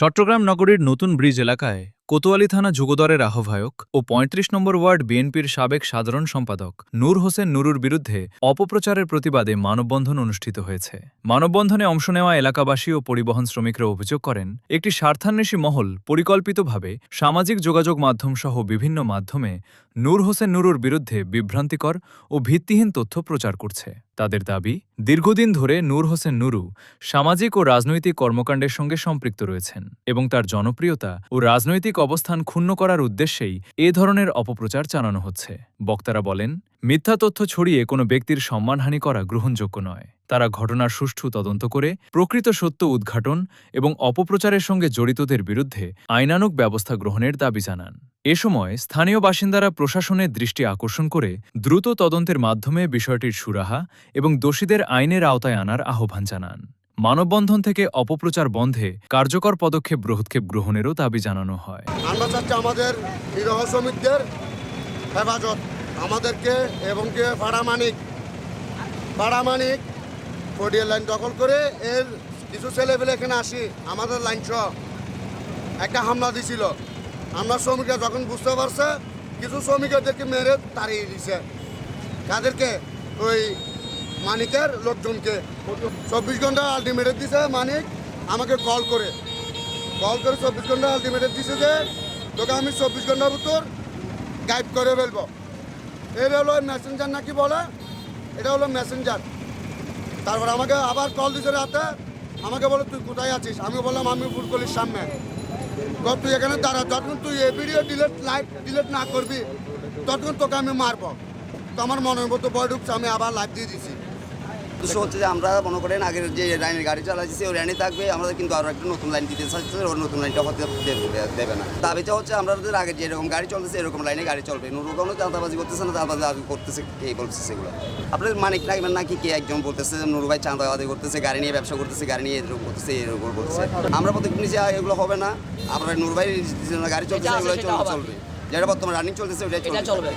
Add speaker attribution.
Speaker 1: চট্টগ্রাম নগরীর নতুন ব্রিজ এলাকায় কোতোয়ালি থানা যুগদরের আহ্বায়ক ও ৩৫ নম্বর ওয়ার্ড বিএনপির সাবেক সাধারণ সম্পাদক নূর হোসেন নুরুর বিরুদ্ধে অপপ্রচারের প্রতিবাদে মানববন্ধন অনুষ্ঠিত হয়েছে। মানববন্ধনে অংশ নেওয়া এলাকাবাসী ও পরিবহন শ্রমিকরা অভিযোগ করেন, একটি স্বার্থান্বেষী মহল পরিকল্পিতভাবে সামাজিক যোগাযোগ মাধ্যমসহ বিভিন্ন মাধ্যমে নূর হোসেন নুরুর বিরুদ্ধে বিভ্রান্তিকর ও ভিত্তিহীন তথ্য প্রচার করছে। তাদের দাবি, দীর্ঘদিন ধরে নূর হোসেন নুরু সামাজিক ও রাজনৈতিক কর্মকাণ্ডের সঙ্গে সম্পৃক্ত রয়েছেন এবং তার জনপ্রিয়তা ও রাজনৈতিক অবস্থান ক্ষুণ্ণ করার উদ্দেশ্যেই এ ধরনের অপপ্রচার চালানো হচ্ছে। বক্তারা বলেন, মিথ্যা তথ্য ছড়িয়ে কোনো ব্যক্তির সম্মানহানি করা গ্রহণযোগ্য নয়। তারা ঘটনার সুষ্ঠু তদন্ত করে প্রকৃত সত্য উদ্ঘাটন এবং অপপ্রচারের সঙ্গে জড়িতদের বিরুদ্ধে আইনানুগ ব্যবস্থা গ্রহণের দাবি জানান। এ সময় স্থানীয় বাসিন্দারা প্রশাসনের দৃষ্টি আকর্ষণ করে দ্রুত তদন্তের মাধ্যমে বিষয়টির সুরাহা এবং দোষীদের আইনের আওতায় আনার আহ্বান জানান। মানববন্ধন থেকে অপপ্রচার বন্ধে কার্যকর পদক্ষেপ গ্রহণেরও দাবি জানানো হয়।
Speaker 2: আমরা চাচ্ছি আমাদের বিরহ শ্রমিকদের হেফাজত, আমাদেরকে এবং কে ফাড়ামানিক ফোর্ডিয়ার লাইন দখল করে এর কিছু ছেলেপেলে এখানে আসি আমাদের লাইন সহ একটা হামলা দিছিল। আমরা শ্রমিকরা যখন বুঝতে পারছে, কিছু শ্রমিকদেরকে মেরে তাড়িয়ে দিছে। তাদেরকে ওই মানিকের লোকজনকে 24 ঘন্টা আলটিমেটাম দিছে। মানিক আমাকে কল করে 24 ঘন্টা আলটিমেটাম দিছে যে তোকে আমি 24 ঘন্টার ভিতর গাইড করে ফেলবো। এর হলো মেসেঞ্জার নাকি বলে, এটা হলো মেসেঞ্জার। তারপর আমাকে আবার কল দিছে রাতে, আমাকে বলে তুই কোথায় আছিস? আমি বললাম আমি ফুলকলির সামনে। তুই এখানে দাঁড়া, যতক্ষণ তুই এই ভিডিও লাইভ ডিলেট না করবি ততক্ষণ তোকে আমি মারবো। তো আমার মনের মতো বয় ঢুকছে, আমি আবার লাইভ দিয়ে দিছি।
Speaker 3: হচ্ছে যে আমরা মনে করেন আগের যে লাইনের গাড়ি চালাচ্ছি ওই লাইনে থাকবে, আমাদের কিন্তু আরও একটা নতুন লাইন দিতে চাচ্ছে, ওর নতুন লাইনটা হতে দেবে না। দাবিটা হচ্ছে আমাদের আগে যেরকম গাড়ি চলতেছে এরকম লাইনে গাড়ি চলবে। নুরুগঞ্জ চাঁদাবাজি করতেছে না, চাঁদাবাজি করতেছে কে বলতেছে সেগুলো? আপনার মানিক রাখবেন নাকি কে একজন বলতেছে নুরু ভাই চাঁদাবাজি করতেছে, গাড়ি নিয়ে ব্যবসা করতেছে, গাড়ি নিয়ে এরকম করতেছে, এরকম বলতেছে। আমরা প্রত্যেক নিচে এগুলো হবে না। আপনার নুরু ভাই গাড়ি চলতেছে এগুলো চলবে, যেটা বর্তমানে রানিং চলতেছে ওইটাই চলবে।